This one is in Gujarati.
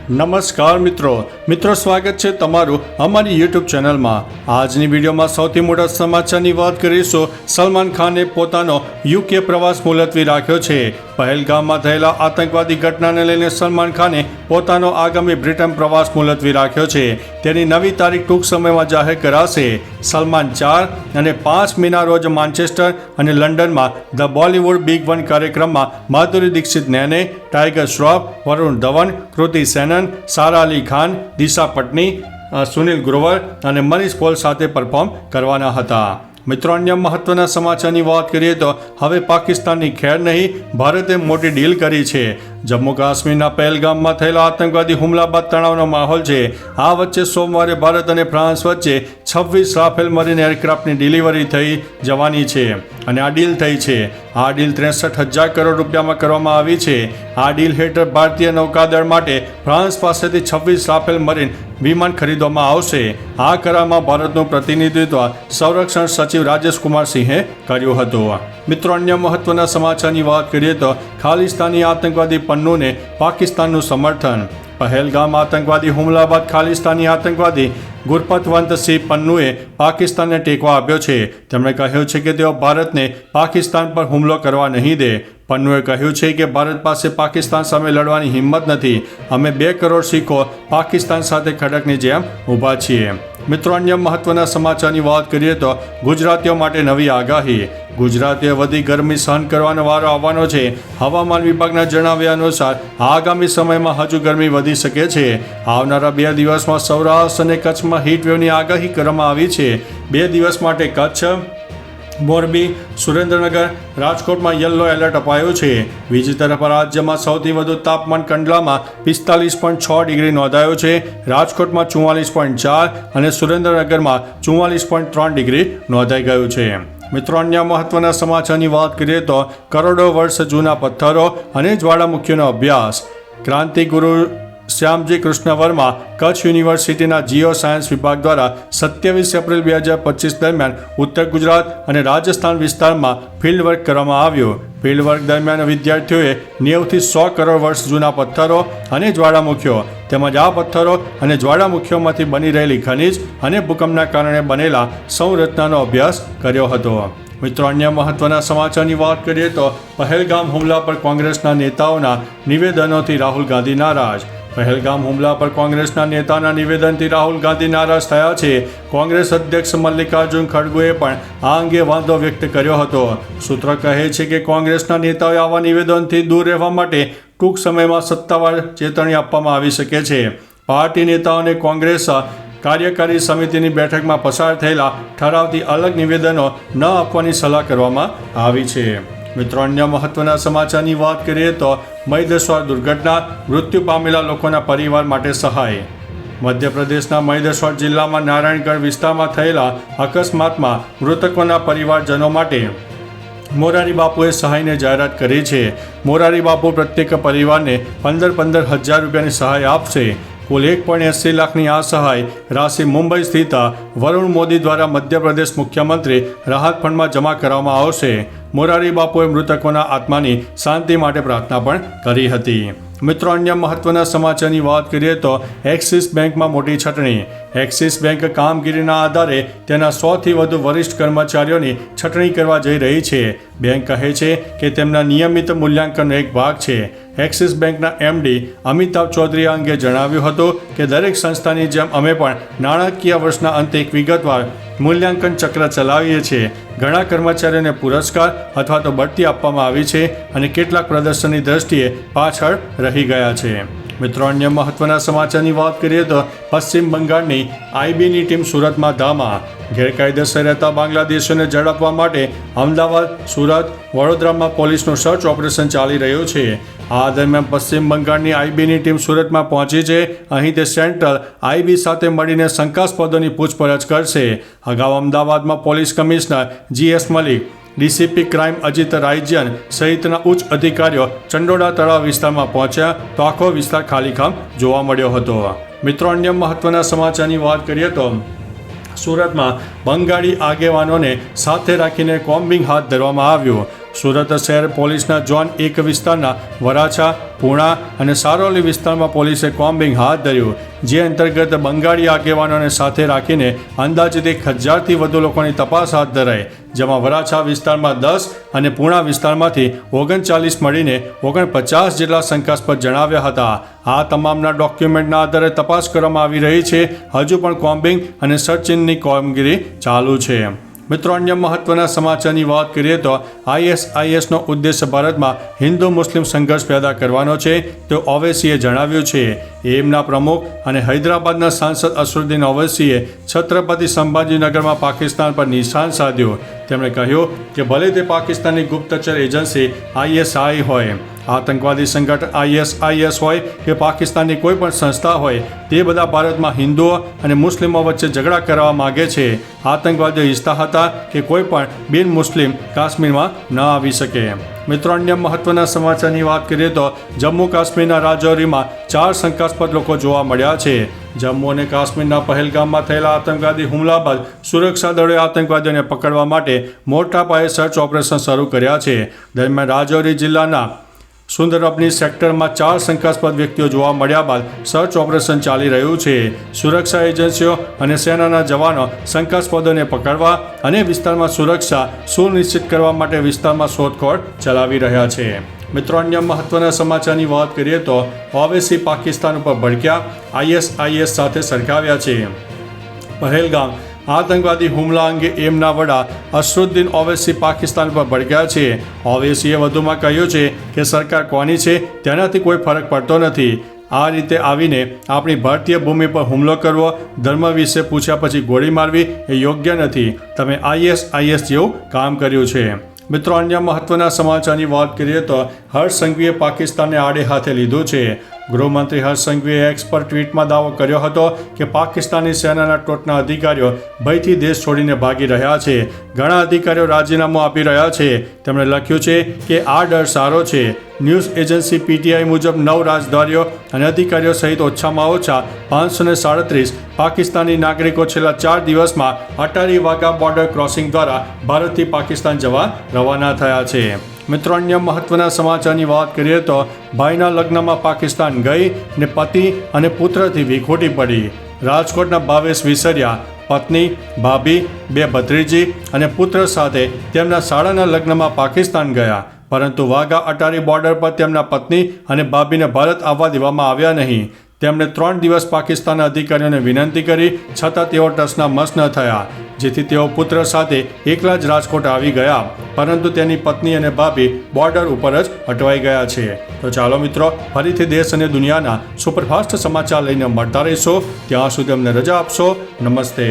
નમસ્કાર મિત્રો સ્વાગત છે તમારું અમારી યુટ્યુબ ચેનલમાં। આજની વિડીયોમાં સૌથી મોટા સમાચારની વાત કરીશું। સલમાન ખાને પોતાનો યુકે પ્રવાસ મુલતવી રાખ્યો છે। પહેલગામમાં થયેલા આતંકવાદી ઘટનાને લઈને સલમાન ખાને પોતાનો આગામી બ્રિટન પ્રવાસ મુલતવી રાખ્યો છે। તેની નવી તારીખ ટૂંક સમયમાં જાહેર કરાશે। સલમાન 4 અને 5 મેના રોજ માન્ચેસ્ટર અને લંડનમાં ધ બોલિવૂડ બિગ વન કાર્યક્રમમાં માધુરી દીક્ષિત નેને, ટાઇગર શ્રોફ, વરુણ ધવન, કૃતિ સેનન, સારા અલી ખાન, દિશા પટની, સુનિલ ગ્રોવર અને મનીષ પોલ સાથે પરફોર્મ કરવાના હતા। મિત્રો, અન્ય મહત્વના સમાચારની વાત કરીએ તો હવે પાકિસ્તાનની ખેર નહીં, ભારતે મોટી ડીલ કરી છે। જમ્મુ કાશ્મીરના પહેલગામમાં થયેલા આતંકવાદી હુમલા બાદ તણાવનો માહોલ છે। આ વચ્ચે સોમવારે ભારત અને ફ્રાન્સ વચ્ચે 26 રાફેલ મરીન એરક્રાફ્ટની ડિલિવરી થઈ જવાની છે અને આ ડીલ થઈ છે। આ ડીલ 63,000 કરોડ રૂપિયામાં કરવામાં આવી છે। આ ડીલ હેઠળ ભારતીય નૌકાદળ માટે ફ્રાન્સ પાસેથી 26 રાફેલ મરીન વિમાન ખરીદવામાં આવશે। આ કરારમાં ભારતનું પ્રતિનિધિત્વ સંરક્ષણ સચિવ રાજેશ કુમાર સિંહે કર્યું હતું। મિત્રો, અન્ય મહત્વના સમાચારની વાત કરીએ તો ખાલિસ્તાની આતંકવાદી પન્નુને પાકિસ્તાનનું સમર્થન। પહેલગામ આતંકવાદી હુમલા બાદ ખાલિસ્તાની આતંકવાદી ગુરપતવંત સિંહ પન્નુએ પાકિસ્તાનને ટેકો આપ્યો છે। તેમણે કહ્યું છે કે તેઓ ભારતને પાકિસ્તાન પર હુમલો કરવા નહીં દે। પન્નુએ કહ્યું છે કે ભારત પાસે પાકિસ્તાન સામે લડવાની હિંમત નથી। અમે 2 કરોડ શીખો પાકિસ્તાન સાથે ખડકની જેમ ઊભા છીએ। મિત્રો, અન્ય મહત્વના સમાચારની વાત કરીએ તો ગુજરાતીઓ માટે નવી આગાહી। ગુજરાતીએ વધી ગરમી સહન કરવાનો વારો આવવાનો છે। હવામાન વિભાગના જણાવ્યા અનુસાર આગામી સમયમાં હજુ ગરમી વધી શકે છે। આવનારા 2 દિવસમાં સૌરાષ્ટ્ર અને કચ્છમાં હીટવેવની આગાહી કરવામાં આવી છે। 2 દિવસ માટે કચ્છ, મોરબી, સુરેન્દ્રનગર, રાજકોટમાં યલો એલર્ટ અપાયું છે। બીજી તરફ રાજ્યમાં સૌથી વધુ તાપમાન કંડલામાં 45.6 ડિગ્રી નોંધાયું છે। રાજકોટમાં 44.4 અને સુરેન્દ્રનગરમાં 44.3 ડિગ્રી નોંધાઈ ગયું છે। મિત્રો, અન્ય મહત્વના સમાચારની વાત કરીએ તો કરોડો વર્ષ જૂના પથ્થરો અને જ્વાળામુખીઓનો અભ્યાસ। ક્રાંતિગુરુ શ્યામજી કૃષ્ણ વર્મા કચ્છ યુનિવર્સિટીના જીઓ સાયન્સ વિભાગ દ્વારા 27 એપ્રિલ 2025 દરમિયાન ઉત્તર ગુજરાત અને રાજસ્થાન વિસ્તારમાં ફિલ્ડ વર્ક કરવામાં આવ્યું। ફિલ્ડ વર્ક દરમિયાન વિદ્યાર્થીઓએ 90 થી 100 કરોડ વર્ષ જૂના પથ્થરો અને જ્વાળામુખીઓ તેમજ આ પથ્થરો અને જ્વાળામુખીઓમાંથી બની રહેલી ખનિજ અને ભૂકંપના કારણે બનેલા સંરચનાનો અભ્યાસ કર્યો હતો। મિત્રો, અન્ય મહત્વના સમાચારની વાત કરીએ તો પહેલગામ હુમલા પર કોંગ્રેસના નેતાઓના નિવેદનોથી રાહુલ ગાંધી નારાજ। પહેલગામ હુમલા પર કોંગ્રેસના નેતાના નિવેદનથી રાહુલ ગાંધી નારાજ થયા છે। કોંગ્રેસ અધ્યક્ષ મલ્લિકાર્જુન ખડગેએ પણ આ અંગે વાંધો વ્યક્ત કર્યો હતો। સૂત્રો કહે છે કે કોંગ્રેસના નેતાઓએ આવા નિવેદનથી દૂર રહેવા માટે ટૂંક સમયમાં સત્તાવાર ચેતવણી આપવામાં આવી શકે છે। પાર્ટી નેતાઓને કોંગ્રેસ કાર્યકારી સમિતિની બેઠકમાં પસાર થયેલા ઠરાવથી અલગ નિવેદનો ન આપવાની સલાહ કરવામાં આવી છે। મિત્રો, અન્ય મહત્વના સમાચારની વાત કરીએ તો મહિદેશ્વર દુર્ઘટના, મૃત્યુ પામેલા લોકોના પરિવાર માટે સહાય। મધ્યપ્રદેશના મહિદેશ્વર જિલ્લામાં નારાયણગઢ વિસ્તારમાં થયેલા અકસ્માતમાં મૃતકોના પરિવારજનો માટે મોરારી બાપુએ સહાયની જાહેરાત કરી છે। મોરારી બાપુ પ્રત્યેક પરિવારને 15,000 રૂપિયાની સહાય આપશે। કુલ 1.80 લાખની આ સહાય રાશિ મુંબઈ સ્થિત વરુણ મોદી દ્વારા મધ્યપ્રદેશ મુખ્યમંત્રી રાહત ફંડમાં જમા કરવામાં આવશે। મોરારી બાપુએ મૃતકોના આત્માની શાંતિ માટે પ્રાર્થના પણ કરી હતી। મિત્રો, અન્ય મહત્વના સમાચારની વાત કરીએ તો એક્સિસ બેંકમાં મોટી છટણી। એક્સિસ બેંક કામગીરીના આધારે તેના 100થી વધુ વરિષ્ઠ કર્મચારીઓની છટણી કરવા જઈ રહી છે। બેંક કહે છે કે તેમના નિયમિત મૂલ્યાંકનનો એક ભાગ છે। એક્સિસ બેંકના એમડી અમિતાભ ચૌધરીએ અંગે જણાવ્યું હતું કે દરેક સંસ્થાની જેમ અમે પણ નાણાકીય વર્ષના અંતે એક વિગતવાર મૂલ્યાંકન ચક્ર ચલાવીએ છીએ। ઘણા કર્મચારીઓને પુરસ્કાર અથવા તો બઢતી આપવામાં આવી છે અને કેટલાક પ્રદર્શનની દ્રષ્ટિએ પાછળ રહી ગયા છે। મિત્રો, અન્ય મહત્વના સમાચારની વાત કરીએ તો પશ્ચિમ બંગાળની આઈબીની ટીમ સુરતમાં ધામા। ગેરકાયદેસર રહેતા બાંગ્લાદેશીઓને ઝડપવા માટે અમદાવાદ, સુરત, વડોદરામાં પોલીસનું સર્ચ ઓપરેશન ચાલી રહ્યું છે। આ દરમિયાન પશ્ચિમ બંગાળની આઈબીની ટીમ સુરતમાં પહોંચી છે। અહીં તે સેન્ટ્રલ આઈબી સાથે મળીને શંકાસ્પદોની પૂછપરછ કરશે। અગાઉ અમદાવાદમાં police commissioner GS Malik, DCP crime Ajit Raijan સહિતના ઉચ્ચ અધિકારીઓ ચંડોળા તળાવ વિસ્તારમાં પહોંચ્યા તો આખો વિસ્તાર ખાલીખામ જોવા મળ્યો હતો। મિત્રો, અન્ય મહત્વના સમાચારની વાત કરીએ તો સુરતમાં બંગાળી આગેવાનોને સાથે રાખીને કોમ્બિંગ હાથ ધરવામાં આવ્યું। સુરત શહેર પોલીસના ઝોન 1 વિસ્તારના વરાછા, પૂણા અને સારોલી વિસ્તારમાં પોલીસે કોમ્બિંગ હાથ ધર્યું, જે અંતર્ગત બંગાળી આગેવાનોને સાથે રાખીને અંદાજિત 1000થી વધુ લોકોની તપાસ હાથ ધરાઈ, જેમાં વરાછા વિસ્તારમાં 10 અને પૂણા વિસ્તારમાંથી 39 મળીને 49 જેટલા શંકાસ્પદ જણાવ્યા હતા. આ તમામના ડોક્યુમેન્ટના આધારે તપાસ કરવામાં આવી રહી છે. હજુ પણ કોમ્બિંગ અને સર્ચિંગની કામગીરી ચાલુ છે. મિત્રો, અન્ય મહત્વના સમાચારની વાત કરીએ તો ISISનો ઉદ્દેશ્ય ભારતમાં હિન્દુ મુસ્લિમ સંઘર્ષ પેદા કરવાનો છે, તો ઓવૈસીએ જણાવ્યું છે. એમના પ્રમુખ અને હૈદરાબાદના સાંસદ અસરુદ્દીન ઓવૈસીએ છત્રપતિ સંભાજીનગરમાં પાકિસ્તાન પર નિશાન સાધ્યું. તેમણે કહ્યું કે ભલે તે પાકિસ્તાનની ગુપ્તચર એજન્સી ISI હોય, આતંકવાદી સંગઠન ISIS હોય કે પાકિસ્તાનની કોઈ પણ સંસ્થા હોય, તે બધા ભારતમાં હિન્દુઓ અને મુસ્લિમો વચ્ચે ઝઘડા કરવા માગે છે. આતંકવાદીઓ ઈચ્છતા હતા કે કોઈ પણ બિન મુસ્લિમ કાશ્મીરમાં ન આવી શકે. મિત્રો, અન્ય મહત્વના સમાચારની વાત કરીએ તો જમ્મુ કાશ્મીરના રાજૌરીમાં 4 શંકાસ્પદ લોકો જોવા મળ્યા છે. જમ્મુ અને કાશ્મીરના પહેલગામમાં થયેલા આતંકવાદી હુમલા બાદ સુરક્ષા દળોએ આતંકવાદીઓને પકડવા માટે મોટા પાયે સર્ચ ઓપરેશન શરૂ કર્યા છે. દરમિયાન રાજૌરી જિલ્લાના સુંદરબની સેક્ટરમાં 4 શંકાસ્પદ વ્યક્તિઓ જોવા મળ્યા બાદ સર્ચ ઓપરેશન ચાલી રહ્યું છે. સુરક્ષા એજન્સીઓ અને સેનાના જવાનો શંકાસ્પદોને પકડવા અને વિસ્તારમાં સુરક્ષા સુનિશ્ચિત કરવા માટે વિસ્તારમાં શોધખોળ ચલાવી રહ્યા છે. મિત્રો, અન્ય મહત્વના સમાચારની વાત કરીએ તો ઓવૈસી પાકિસ્તાન ઉપર ભડક્યા, ISIS સાથે સરખાવ્યા છે. પહેલગામ આતંકવાદી હુમલા અંગે એમના વડા અસરુદ્દીન ઓવૈસી પાકિસ્તાન પર ભડક્યા છે. ઓવૈસીએ વધુમાં કહ્યું છે કે સરકાર કોની છે તેનાથી કોઈ ફરક પડતો નથી. આ રીતે આવીને આપણી ભારતીય ભૂમિ પર હુમલો કરવો, ધર્મ વિશે પૂછ્યા પછી ગોળી મારવી એ યોગ્ય નથી. તમે ISIS જેવું કામ કર્યું છે. મિત્રો, અન્ય મહત્વના સમાચારની વાત કરીએ તો હર્ષ સંઘવીએ પાકિસ્તાનને આડે હાથે લીધું છે. ગૃહમંત્રી હર્ષ સંઘવીએ એક્સ પર ટ્વીટમાં દાવો કર્યો હતો કે પાકિસ્તાની સેનાના ટોચના અધિકારીઓ ભયથી દેશ છોડીને ભાગી રહ્યા છે. ઘણા અધિકારીઓ રાજીનામું આપી રહ્યા છે. તેમણે લખ્યું છે કે આ ડર સારો છે. ન્યૂઝ એજન્સી PTI મુજબ 9 રાજદ્વારીઓ અને અધિકારીઓ સહિત ઓછામાં ઓછા 537 પાકિસ્તાની નાગરિકો છેલ્લા 4 દિવસમાં અટારી વાઘા બોર્ડર ક્રોસિંગ દ્વારા ભારતથી પાકિસ્તાન જવા રવાના થયા છે. મિત્રો, અન્ય મહત્વના સમાચારની વાત કરીએ તો ભાઈના લગ્નમાં પાકિસ્તાન ગઈ ને પતિ અને પુત્રથી વિખૂટી પડી. રાજકોટના ભાવેશ વિસરિયા પત્ની, ભાભી, 2 ભત્રીજી અને પુત્ર સાથે તેમના શાળાના લગ્નમાં પાકિસ્તાન ગયા, પરંતુ વાઘા અટારી બોર્ડર પર તેમના પત્ની અને ભાભીને ભારત આવવા દેવામાં આવ્યા નહીં. તેમણે 3 દિવસ પાકિસ્તાનના અધિકારીઓને વિનંતી કરી, છતાં તેઓ ટસના મસ ન થયા, જેથી તેઓ પુત્ર સાથે એકલા જ રાજકોટ આવી ગયા, પરંતુ તેની પત્ની અને ભાભી બોર્ડર ઉપર જ અટવાઈ ગયા છે. તો ચાલો મિત્રો, ફરીથી દેશ અને દુનિયાના સુપરફાસ્ટ સમાચાર લઈને મળતા રહીશો. ત્યાં સુધી અમને રજા આપશો. નમસ્તે.